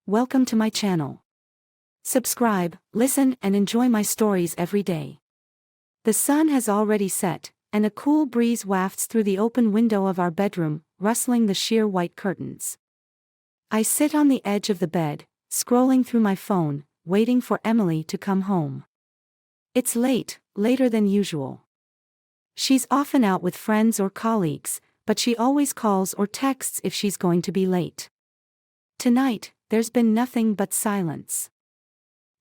Welcome to my channel. Subscribe, listen, and enjoy my stories every day. The sun has already set, and a cool breeze wafts through the open window of our bedroom, rustling the sheer white curtains. I sit on the edge of the bed, scrolling through my phone, waiting for Emily to come home. It's late, later than usual. She's often out with friends or colleagues, but she always calls or texts if she's going to be late. Tonight, there's been nothing but silence.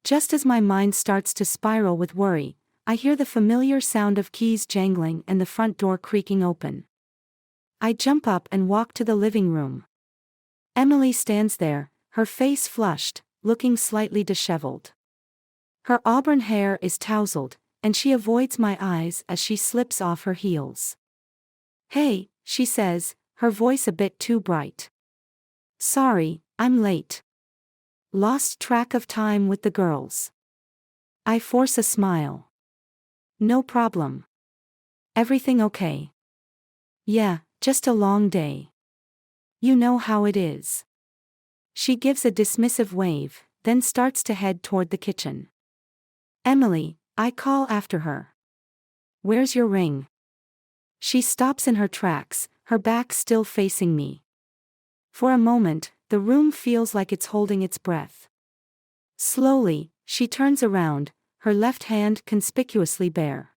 Just as my mind starts to spiral with worry, I hear the familiar sound of keys jangling and the front door creaking open. I jump up and walk to the living room. Emily stands there, her face flushed, looking slightly disheveled. Her auburn hair is tousled, and she avoids my eyes as she slips off her heels. "Hey," she says, her voice a bit too bright. "Sorry, I'm late. Lost track of time with the girls." I force a smile. "No problem. Everything okay?" "Yeah, just a long day. You know how it is." She gives a dismissive wave, then starts to head toward the kitchen. "Emily," I call after her. "Where's your ring?" She stops in her tracks, her back still facing me. For a moment, the room feels like it's holding its breath. Slowly, she turns around, her left hand conspicuously bare.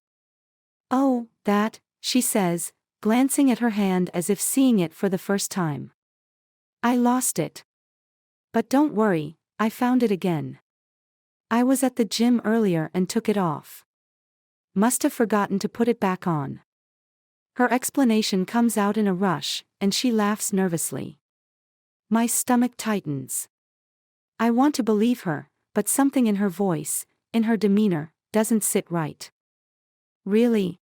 "Oh, that," she says, glancing at her hand as if seeing it for the first time. "I lost it. But don't worry, I found it again. I was at the gym earlier and took it off. Must have forgotten to put it back on." Her explanation comes out in a rush, and she laughs nervously. My stomach tightens. I want to believe her, but something in her voice, in her demeanor, doesn't sit right. "Really?"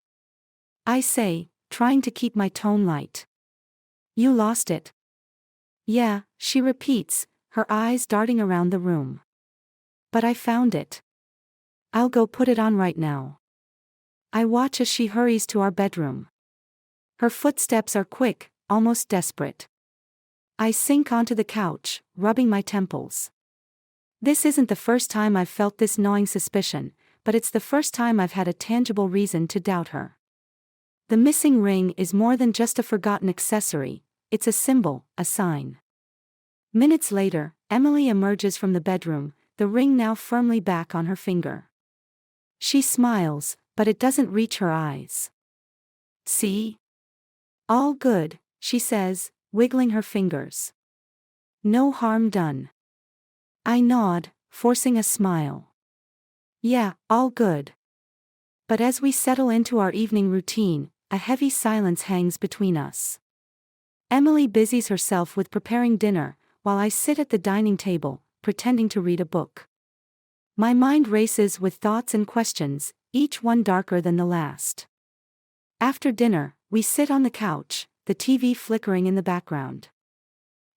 I say, trying to keep my tone light. "You lost it?" "Yeah," she repeats, her eyes darting around the room. "But I found it. I'll go put it on right now." I watch as she hurries to our bedroom. Her footsteps are quick, almost desperate. I sink onto the couch, rubbing my temples. This isn't the first time I've felt this gnawing suspicion, but it's the first time I've had a tangible reason to doubt her. The missing ring is more than just a forgotten accessory, it's a symbol, a sign. Minutes later, Emily emerges from the bedroom, the ring now firmly back on her finger. She smiles, but it doesn't reach her eyes. "See? All good," she says, wiggling her fingers. "No harm done." I nod, forcing a smile. "Yeah, all good." But as we settle into our evening routine, a heavy silence hangs between us. Emily busies herself with preparing dinner, while I sit at the dining table, pretending to read a book. My mind races with thoughts and questions, each one darker than the last. After dinner, we sit on the couch, the TV flickering in the background.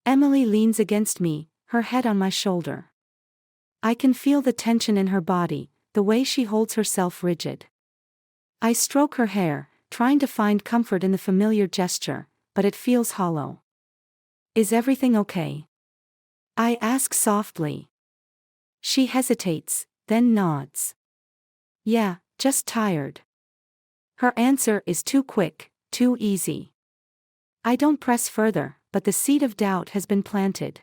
Emily leans against me, her head on my shoulder. I can feel the tension in her body, the way she holds herself rigid. I stroke her hair, trying to find comfort in the familiar gesture, but it feels hollow. "Is everything okay?" I ask softly. She hesitates, then nods. "Yeah, just tired." Her answer is too quick, too easy. I don't press further, but the seed of doubt has been planted.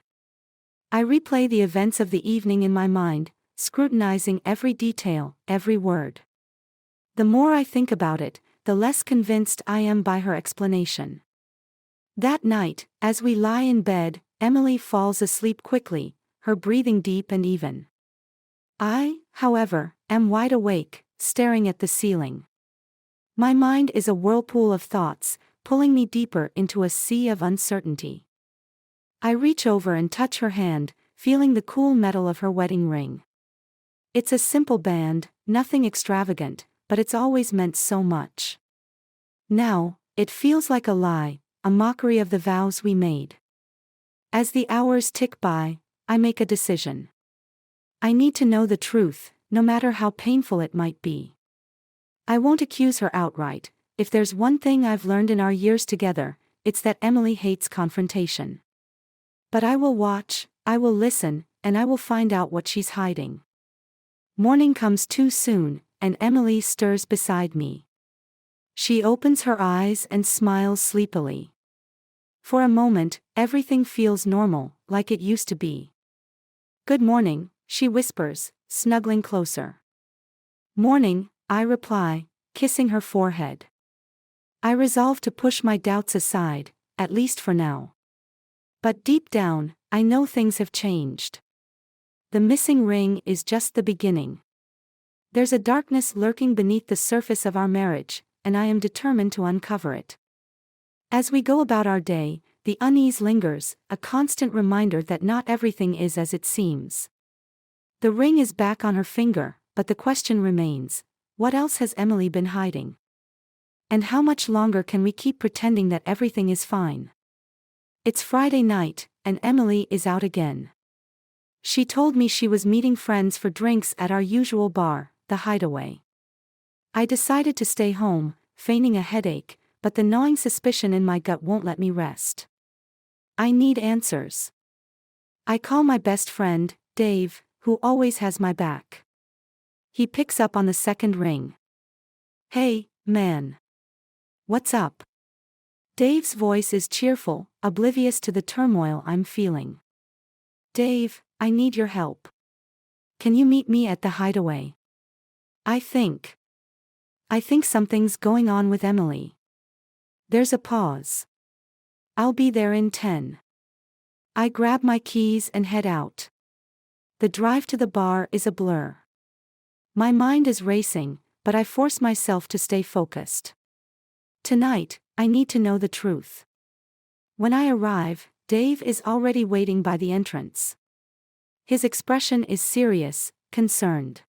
I replay the events of the evening in my mind, scrutinizing every detail, every word. The more I think about it, the less convinced I am by her explanation. That night, as we lie in bed, Emily falls asleep quickly, her breathing deep and even. I, however, am wide awake, staring at the ceiling. My mind is a whirlpool of thoughts, pulling me deeper into a sea of uncertainty. I reach over and touch her hand, feeling the cool metal of her wedding ring. It's a simple band, nothing extravagant, but it's always meant so much. Now, it feels like a lie, a mockery of the vows we made. As the hours tick by, I make a decision. I need to know the truth, no matter how painful it might be. I won't accuse her outright. If there's one thing I've learned in our years together, it's that Emily hates confrontation. But I will watch, I will listen, and I will find out what she's hiding. Morning comes too soon, and Emily stirs beside me. She opens her eyes and smiles sleepily. For a moment, everything feels normal, like it used to be. "Good morning," she whispers, snuggling closer. "Morning," I reply, kissing her forehead. I resolve to push my doubts aside, at least for now. But deep down, I know things have changed. The missing ring is just the beginning. There's a darkness lurking beneath the surface of our marriage, and I am determined to uncover it. As we go about our day, the unease lingers, a constant reminder that not everything is as it seems. The ring is back on her finger, but the question remains, what else has Emily been hiding? And how much longer can we keep pretending that everything is fine? It's Friday night, and Emily is out again. She told me she was meeting friends for drinks at our usual bar, the Hideaway. I decided to stay home, feigning a headache, but the gnawing suspicion in my gut won't let me rest. I need answers. I call my best friend, Dave, who always has my back. He picks up on the second ring. "Hey, man. What's up?" Dave's voice is cheerful, oblivious to the turmoil I'm feeling. "Dave, I need your help. Can you meet me at the Hideaway? I think something's going on with Emily." There's a pause. "I'll be there in 10. I grab my keys and head out. The drive to the bar is a blur. My mind is racing, but I force myself to stay focused. Tonight, I need to know the truth. When I arrive, Dave is already waiting by the entrance. His expression is serious, concerned.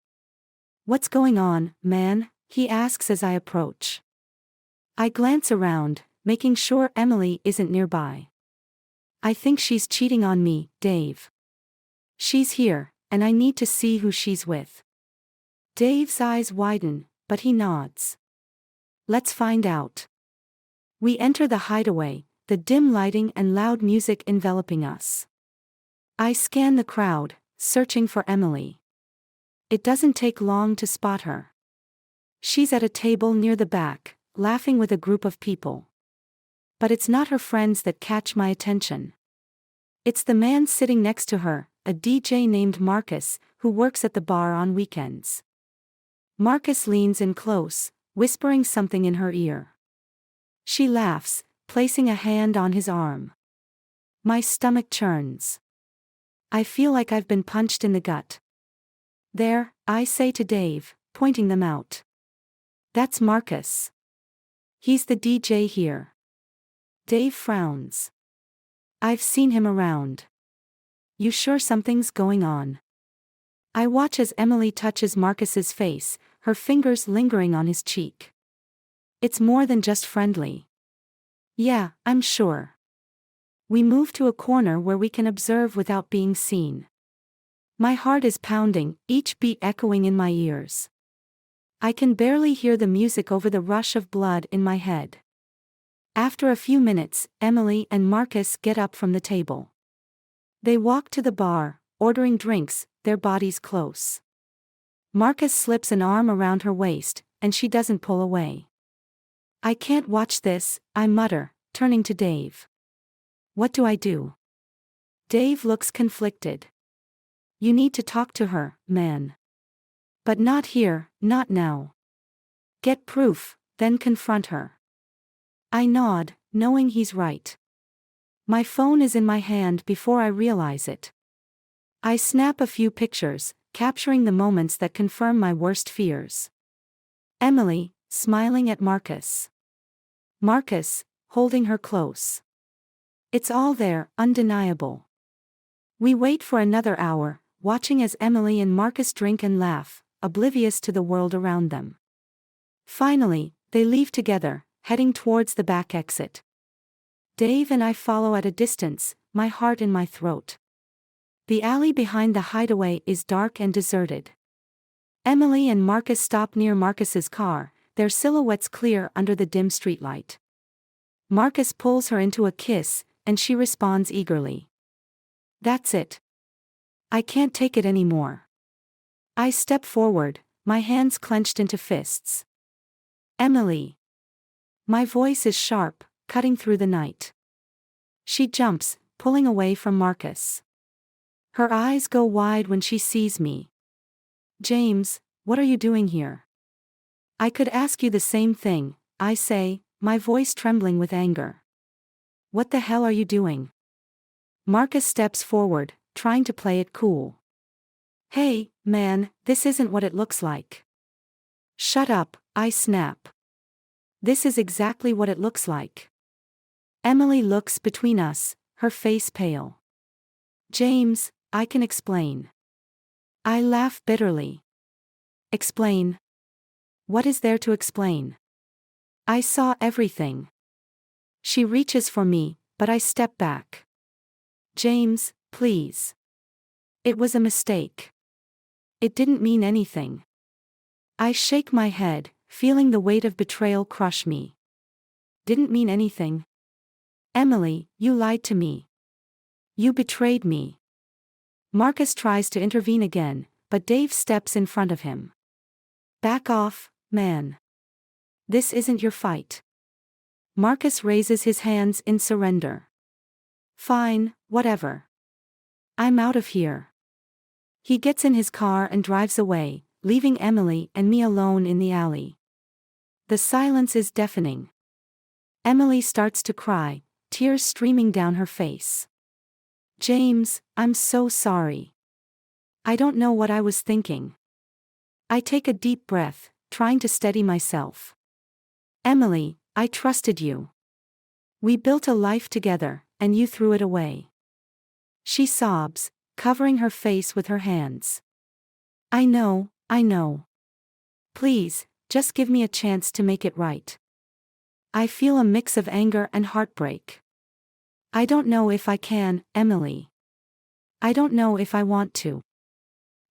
"What's going on, man?" he asks as I approach. I glance around, making sure Emily isn't nearby. "I think she's cheating on me, Dave. She's here, and I need to see who she's with." Dave's eyes widen, but he nods. "Let's find out." We enter the Hideaway, the dim lighting and loud music enveloping us. I scan the crowd, searching for Emily. It doesn't take long to spot her. She's at a table near the back, laughing with a group of people. But it's not her friends that catch my attention. It's the man sitting next to her, a DJ named Marcus, who works at the bar on weekends. Marcus leans in close, whispering something in her ear. She laughs, placing a hand on his arm. My stomach churns. I feel like I've been punched in the gut. "There," I say to Dave, pointing them out. "That's Marcus. He's the DJ here." Dave frowns. "I've seen him around. You sure something's going on?" I watch as Emily touches Marcus's face, her fingers lingering on his cheek. "It's more than just friendly." "Yeah, I'm sure." We move to a corner where we can observe without being seen. My heart is pounding, each beat echoing in my ears. I can barely hear the music over the rush of blood in my head. After a few minutes, Emily and Marcus get up from the table. They walk to the bar, ordering drinks, their bodies close. Marcus slips an arm around her waist, and she doesn't pull away. "I can't watch this," I mutter, turning to Dave. "What do I do?" Dave looks conflicted. "You need to talk to her, man. But not here, not now. Get proof, then confront her." I nod, knowing he's right. My phone is in my hand before I realize it. I snap a few pictures, capturing the moments that confirm my worst fears. Emily, smiling at Marcus. Marcus, holding her close. It's all there, undeniable. We wait for another hour, watching as Emily and Marcus drink and laugh, oblivious to the world around them. Finally, they leave together, heading towards the back exit. Dave and I follow at a distance, my heart in my throat. The alley behind the Hideaway is dark and deserted. Emily and Marcus stop near Marcus's car, their silhouettes clear under the dim streetlight. Marcus pulls her into a kiss, and she responds eagerly. That's it. I can't take it anymore. I step forward, my hands clenched into fists. Emily. My voice is sharp, cutting through the night. She jumps, pulling away from Marcus. Her eyes go wide when she sees me. James, what are you doing here? I could ask you the same thing, I say, my voice trembling with anger. What the hell are you doing? Marcus steps forward, trying to play it cool. Hey, man, this isn't what it looks like. Shut up, I snap. This is exactly what it looks like. Emily looks between us, her face pale. James, I can explain. I laugh bitterly. Explain? What is there to explain? I saw everything. She reaches for me, but I step back. James, please. It was a mistake. It didn't mean anything. I shake my head, feeling the weight of betrayal crush me. Didn't mean anything. Emily, you lied to me. You betrayed me. Marcus tries to intervene again, but Dave steps in front of him. Back off, man. This isn't your fight. Marcus raises his hands in surrender. Fine, whatever. I'm out of here. He gets in his car and drives away, leaving Emily and me alone in the alley. The silence is deafening. Emily starts to cry, tears streaming down her face. James, I'm so sorry. I don't know what I was thinking. I take a deep breath, trying to steady myself. Emily, I trusted you. We built a life together, and you threw it away. She sobs, covering her face with her hands. I know. Please, just give me a chance to make it right. I feel a mix of anger and heartbreak. I don't know if I can, Emily. I don't know if I want to.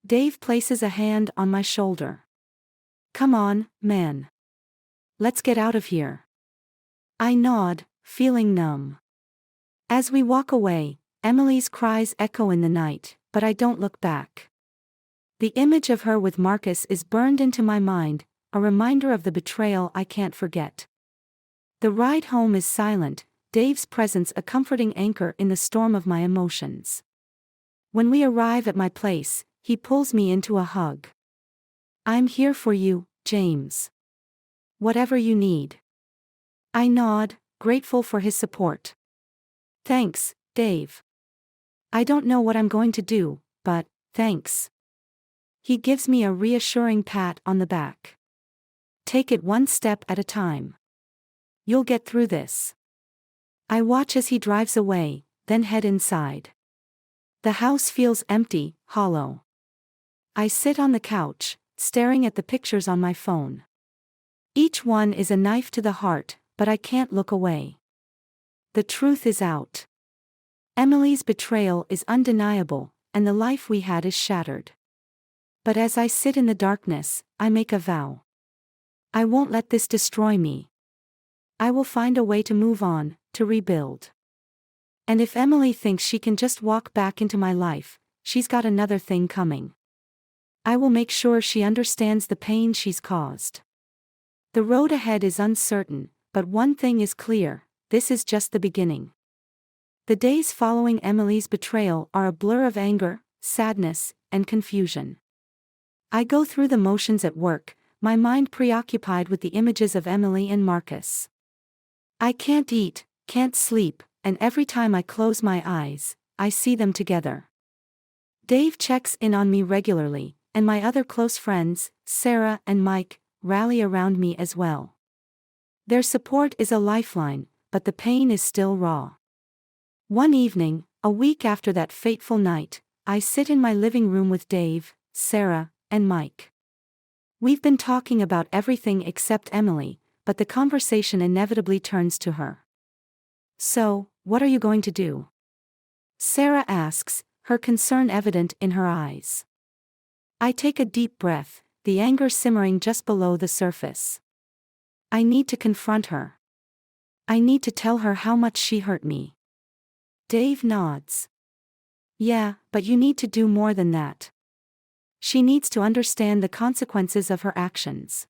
Dave places a hand on my shoulder. Come on, man. Let's get out of here. I nod, feeling numb. As we walk away, Emily's cries echo in the night, but I don't look back. The image of her with Marcus is burned into my mind, a reminder of the betrayal I can't forget. The ride home is silent, Dave's presence a comforting anchor in the storm of my emotions. When we arrive at my place, he pulls me into a hug. I'm here for you, James. Whatever you need. I nod, grateful for his support. Thanks, Dave. I don't know what I'm going to do, but, thanks. He gives me a reassuring pat on the back. Take it one step at a time. You'll get through this. I watch as he drives away, then head inside. The house feels empty, hollow. I sit on the couch, staring at the pictures on my phone. Each one is a knife to the heart, but I can't look away. The truth is out. Emily's betrayal is undeniable, and the life we had is shattered. But as I sit in the darkness, I make a vow. I won't let this destroy me. I will find a way to move on, to rebuild. And if Emily thinks she can just walk back into my life, she's got another thing coming. I will make sure she understands the pain she's caused. The road ahead is uncertain, but one thing is clear, this is just the beginning. The days following Emily's betrayal are a blur of anger, sadness, and confusion. I go through the motions at work, my mind preoccupied with the images of Emily and Marcus. I can't eat, can't sleep, and every time I close my eyes, I see them together. Dave checks in on me regularly, and my other close friends, Sarah and Mike, rally around me as well. Their support is a lifeline, but the pain is still raw. One evening, a week after that fateful night, I sit in my living room with Dave, Sarah, and Mike. We've been talking about everything except Emily, but the conversation inevitably turns to her. So, what are you going to do? Sarah asks, her concern evident in her eyes. I take a deep breath, the anger simmering just below the surface. I need to confront her. I need to tell her how much she hurt me. Dave nods. Yeah, but you need to do more than that. She needs to understand the consequences of her actions.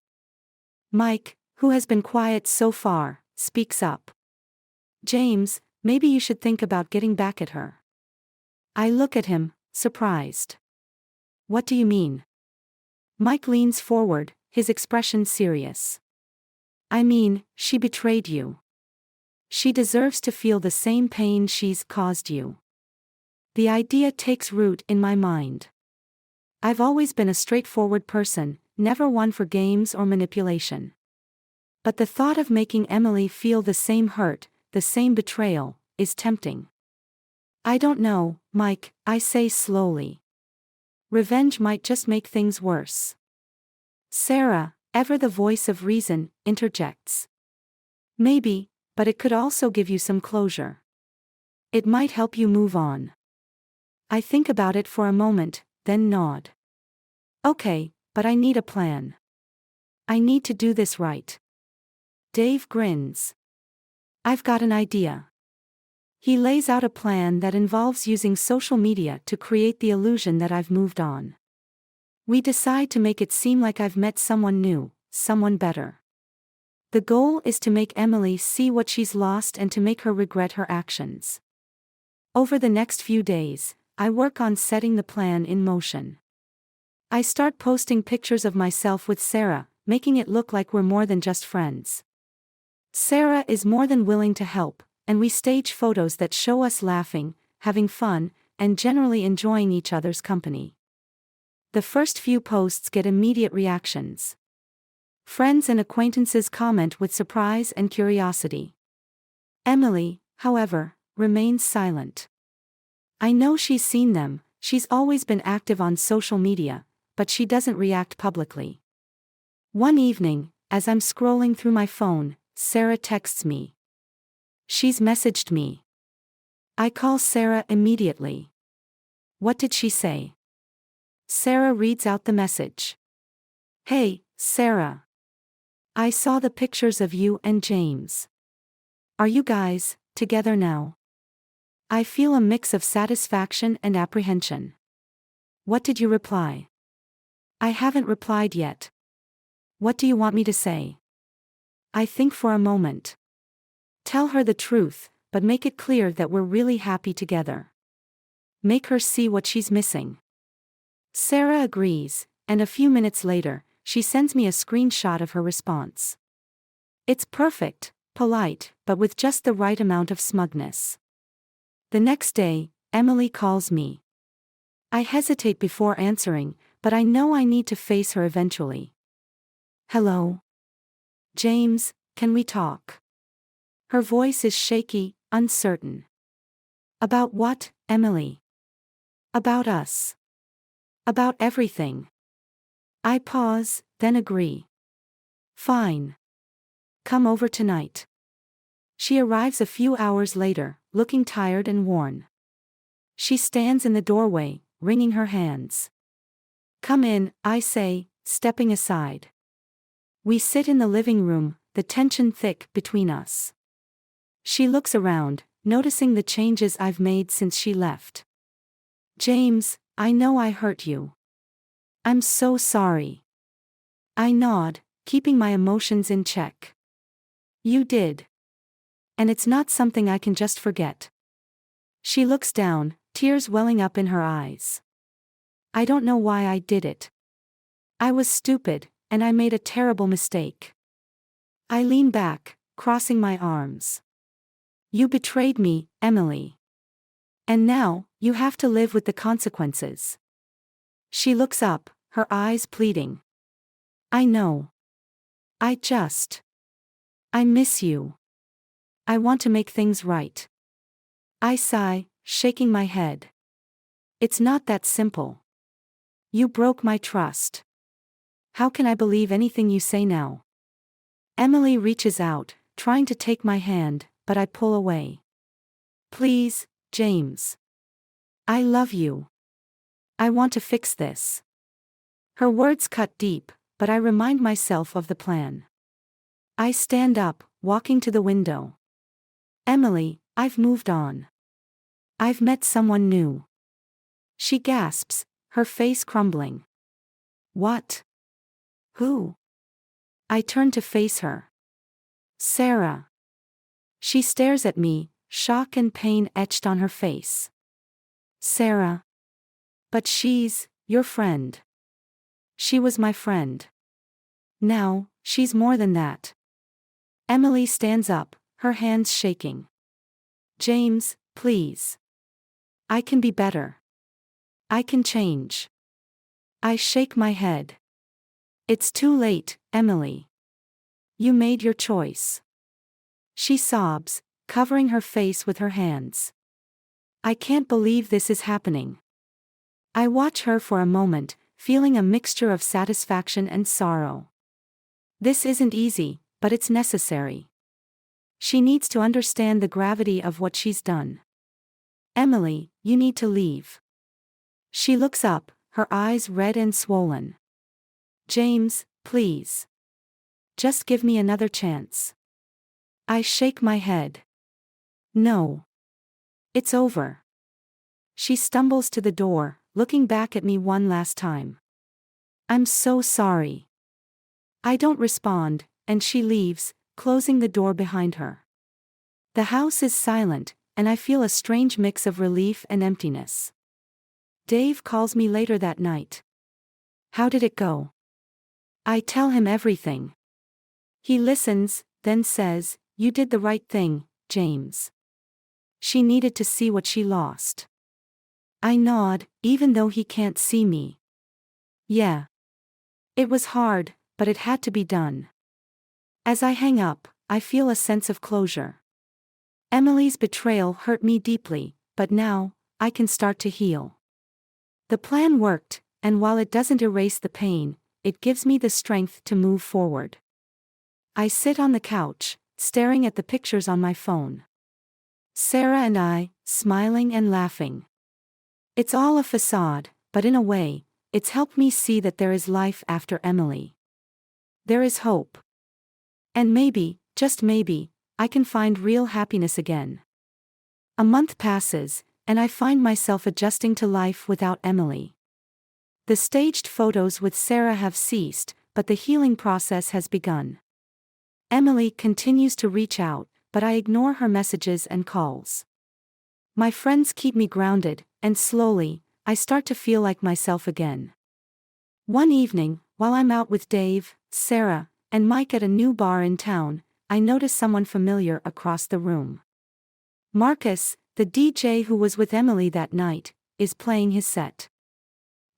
Mike, who has been quiet so far, speaks up. James, maybe you should think about getting back at her. I look at him, surprised. What do you mean? Mike leans forward, his expression serious. I mean, she betrayed you. She deserves to feel the same pain she's caused you. The idea takes root in my mind. I've always been a straightforward person, never one for games or manipulation. But the thought of making Emily feel the same hurt, the same betrayal, is tempting. I don't know, Mike, I say slowly. Revenge might just make things worse. Sarah, ever the voice of reason, interjects. Maybe, but it could also give you some closure. It might help you move on. I think about it for a moment, then nod. Okay, but I need a plan. I need to do this right. Dave grins. I've got an idea. He lays out a plan that involves using social media to create the illusion that I've moved on. We decide to make it seem like I've met someone new, someone better. The goal is to make Emily see what she's lost and to make her regret her actions. Over the next few days, I work on setting the plan in motion. I start posting pictures of myself with Sarah, making it look like we're more than just friends. Sarah is more than willing to help, and we stage photos that show us laughing, having fun, and generally enjoying each other's company. The first few posts get immediate reactions. Friends and acquaintances comment with surprise and curiosity. Emily, however, remains silent. I know she's seen them, she's always been active on social media, but she doesn't react publicly. One evening, as I'm scrolling through my phone, Sarah texts me. She's messaged me. I call Sarah immediately. What did she say? Sarah reads out the message. Hey, Sarah. I saw the pictures of you and James. Are you guys together now? I feel a mix of satisfaction and apprehension. What did you reply? I haven't replied yet. What do you want me to say? I think for a moment. Tell her the truth, but make it clear that we're really happy together. Make her see what she's missing. Sarah agrees, and a few minutes later, she sends me a screenshot of her response. It's perfect, polite, but with just the right amount of smugness. The next day, Emily calls me. I hesitate before answering, but I know I need to face her eventually. Hello? James, can we talk? Her voice is shaky, uncertain. About what, Emily? About us. About everything. I pause, then agree. Fine. Come over tonight. She arrives a few hours later, looking tired and worn. She stands in the doorway, wringing her hands. Come in, I say, stepping aside. We sit in the living room, the tension thick between us. She looks around, noticing the changes I've made since she left. James, I know I hurt you. I'm so sorry. I nod, keeping my emotions in check. You did. And it's not something I can just forget. She looks down, tears welling up in her eyes. I don't know why I did it. I was stupid, and I made a terrible mistake. I lean back, crossing my arms. You betrayed me, Emily. And now, you have to live with the consequences. She looks up, her eyes pleading. I know. I miss you. I want to make things right. I sigh, shaking my head. It's not that simple. You broke my trust. How can I believe anything you say now? Emily reaches out, trying to take my hand, but I pull away. Please, James. I love you. I want to fix this. Her words cut deep, but I remind myself of the plan. I stand up, walking to the window. Emily, I've moved on. I've met someone new. She gasps, her face crumbling. What? Who? I turn to face her. Sarah. She stares at me, shock and pain etched on her face. Sarah. But she's your friend. She was my friend. Now, she's more than that. Emily stands up, her hands shaking. James, please. I can be better. I can change. I shake my head. It's too late, Emily. You made your choice. She sobs, covering her face with her hands. I can't believe this is happening. I watch her for a moment, feeling a mixture of satisfaction and sorrow. This isn't easy, but it's necessary. She needs to understand the gravity of what she's done. Emily, you need to leave. She looks up, her eyes red and swollen. James, please. Just give me another chance. I shake my head. No. It's over. She stumbles to the door, looking back at me one last time. I'm so sorry. I don't respond, and she leaves, closing the door behind her. The house is silent, and I feel a strange mix of relief and emptiness. Dave calls me later that night. How did it go? I tell him everything. He listens, then says, "You did the right thing, James." She needed to see what she lost. I nod, even though he can't see me. Yeah. It was hard, but it had to be done. As I hang up, I feel a sense of closure. Emily's betrayal hurt me deeply, but now, I can start to heal. The plan worked, and while it doesn't erase the pain, it gives me the strength to move forward. I sit on the couch, staring at the pictures on my phone. Sarah and I, smiling and laughing. It's all a facade, but in a way, it's helped me see that there is life after Emily. There is hope. And maybe, just maybe, I can find real happiness again. A month passes, and I find myself adjusting to life without Emily. The staged photos with Sarah have ceased, but the healing process has begun. Emily continues to reach out, but I ignore her messages and calls. My friends keep me grounded, and slowly, I start to feel like myself again. One evening, while I'm out with Dave, Sarah, and Mike at a new bar in town, I notice someone familiar across the room. Marcus, the DJ who was with Emily that night, is playing his set.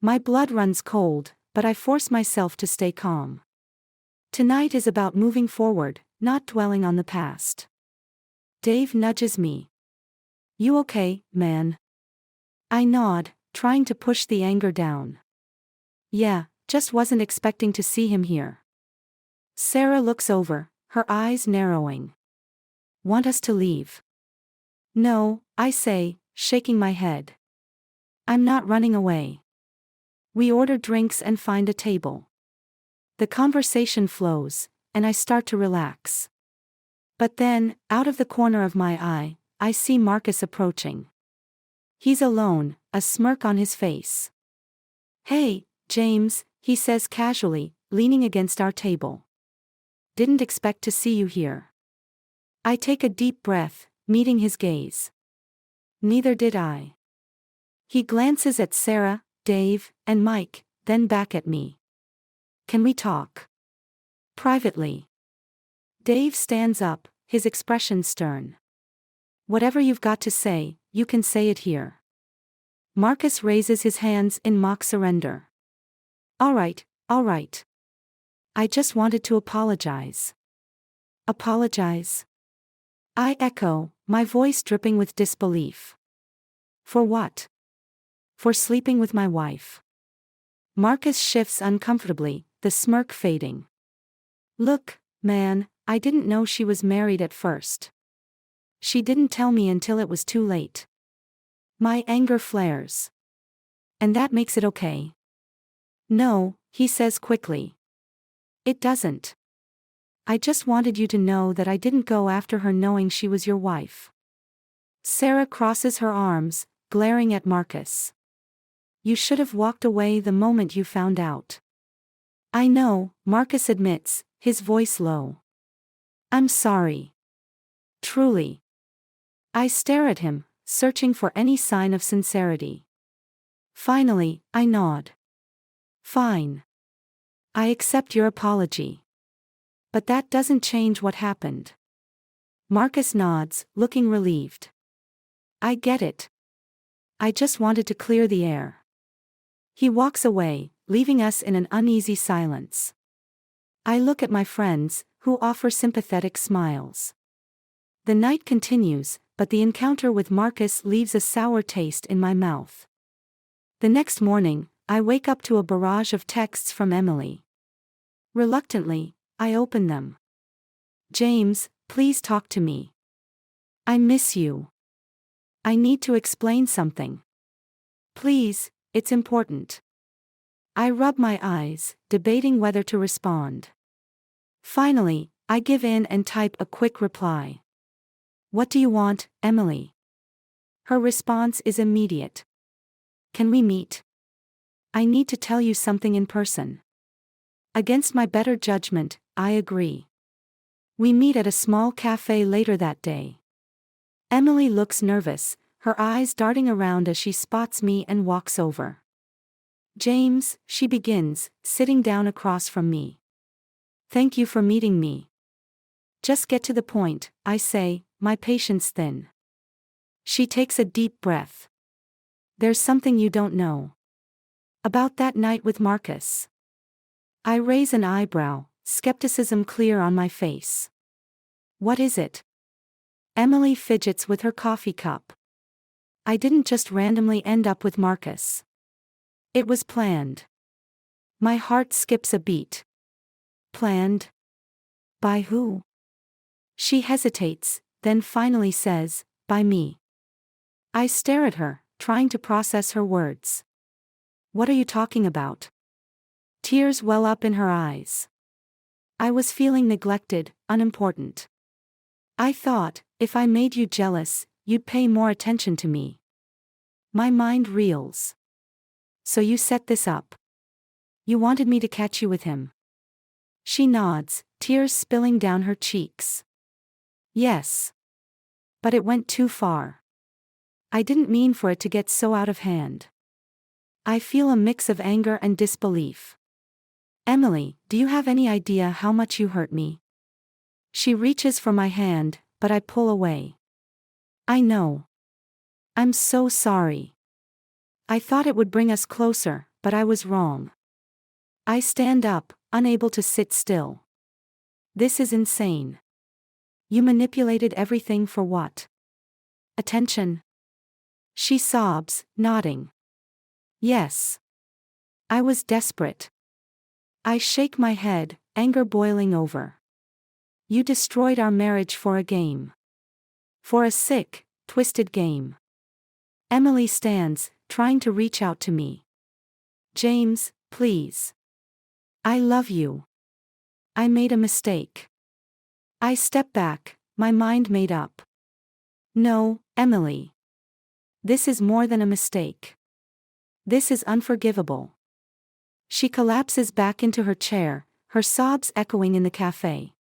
My blood runs cold, but I force myself to stay calm. Tonight is about moving forward, not dwelling on the past. Dave nudges me. You okay, man? I nod, trying to push the anger down. Yeah, just wasn't expecting to see him here. Sarah looks over, her eyes narrowing. Want us to leave? No, I say, shaking my head. I'm not running away. We order drinks and find a table. The conversation flows, and I start to relax. But then, out of the corner of my eye, I see Marcus approaching. He's alone, a smirk on his face. Hey, James, he says casually, leaning against our table. Didn't expect to see you here. I take a deep breath, meeting his gaze. Neither did I. He glances at Sarah, Dave, and Mike, then back at me. Can we talk? Privately. Dave stands up, his expression stern. Whatever you've got to say, you can say it here. Marcus raises his hands in mock surrender. All right. I just wanted to apologize. Apologize? I echo, my voice dripping with disbelief. For what? For sleeping with my wife. Marcus shifts uncomfortably, the smirk fading. Look, man, I didn't know she was married at first. She didn't tell me until it was too late. My anger flares. And that makes it okay? No, he says quickly. It doesn't. I just wanted you to know that I didn't go after her knowing she was your wife. Sarah crosses her arms, glaring at Marcus. you should have walked away the moment you found out. I know, Marcus admits, his voice low. I'm sorry. Truly. I stare at him, searching for any sign of sincerity. Finally, I nod. Fine. I accept your apology. But that doesn't change what happened. Marcus nods, looking relieved. I get it. I just wanted to clear the air. He walks away, leaving us in an uneasy silence. I look at my friends, who offer sympathetic smiles. The night continues, but the encounter with Marcus leaves a sour taste in my mouth. The next morning, I wake up to a barrage of texts from Emily. Reluctantly, I open them. James, please talk to me. I miss you. I need to explain something. Please, it's important. I rub my eyes, debating whether to respond. Finally, I give in and type a quick reply. What do you want, Emily? Her response is immediate. Can we meet? I need to tell you something in person. Against my better judgment, I agree. We meet at a small cafe later that day. Emily looks nervous, her eyes darting around as she spots me and walks over. James, she begins, sitting down across from me. Thank you for meeting me. Just get to the point, I say, my patience thin. She takes a deep breath. There's something you don't know. About that night with Marcus. I raise an eyebrow, skepticism clear on my face. What is it? Emily fidgets with her coffee cup. I didn't just randomly end up with Marcus. It was planned. My heart skips a beat. Planned? By who? She hesitates, then finally says, by me. I stare at her, trying to process her words. What are you talking about? Tears well up in her eyes. I was feeling neglected, unimportant. I thought, if I made you jealous, you'd pay more attention to me. My mind reels. So you set this up. You wanted me to catch you with him. She nods, tears spilling down her cheeks. Yes. But it went too far. I didn't mean for it to get so out of hand. I feel a mix of anger and disbelief. Emily, do you have any idea how much you hurt me? She reaches for my hand, but I pull away. I know. I'm so sorry. I thought it would bring us closer, but I was wrong. I stand up, unable to sit still. This is insane. You manipulated everything for what? Attention? She sobs, nodding. Yes. I was desperate. I shake my head, anger boiling over. You destroyed our marriage for a game. For a sick, twisted game. Emily stands, trying to reach out to me. James, please. I love you. I made a mistake. I step back, my mind made up. No, Emily. This is more than a mistake. This is unforgivable. She collapses back into her chair, her sobs echoing in the cafe.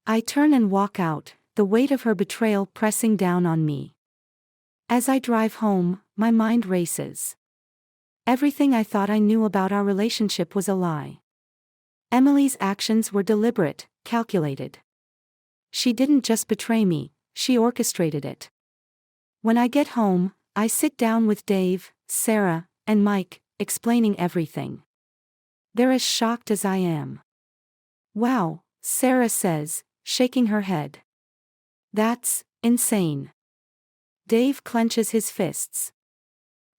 I turn and walk out, the weight of her betrayal pressing down on me. As I drive home, my mind races. Everything I thought I knew about our relationship was a lie. Emily's actions were deliberate, calculated. She didn't just betray me, she orchestrated it. When I get home, I sit down with Dave, Sarah, and Mike, explaining everything. They're as shocked as I am. Wow, Sarah says, shaking her head. That's insane. Dave clenches his fists.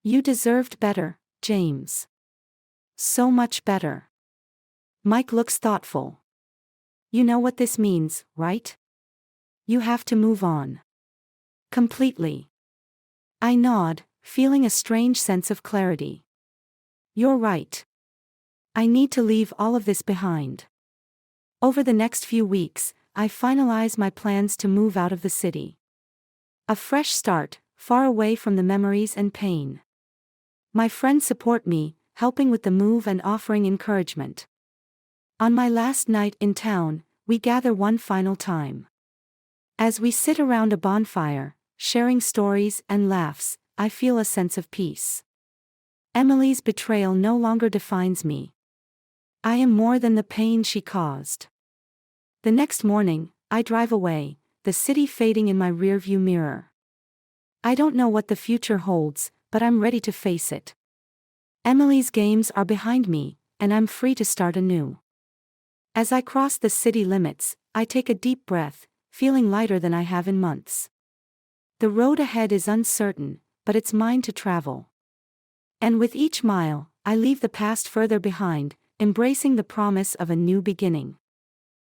You deserved better, James. So much better. Mike looks thoughtful. You know what this means, right? You have to move on. Completely. I nod, feeling a strange sense of clarity. You're right. I need to leave all of this behind. Over the next few weeks, I finalize my plans to move out of the city. A fresh start, far away from the memories and pain. My friends support me, helping with the move and offering encouragement. On my last night in town, we gather one final time. As we sit around a bonfire, sharing stories and laughs, I feel a sense of peace. Emily's betrayal no longer defines me. I am more than the pain she caused. The next morning, I drive away, the city fading in my rearview mirror. I don't know what the future holds, but I'm ready to face it. Emily's games are behind me, and I'm free to start anew. As I cross the city limits, I take a deep breath, feeling lighter than I have in months. The road ahead is uncertain, but it's mine to travel. And with each mile, I leave the past further behind, embracing the promise of a new beginning.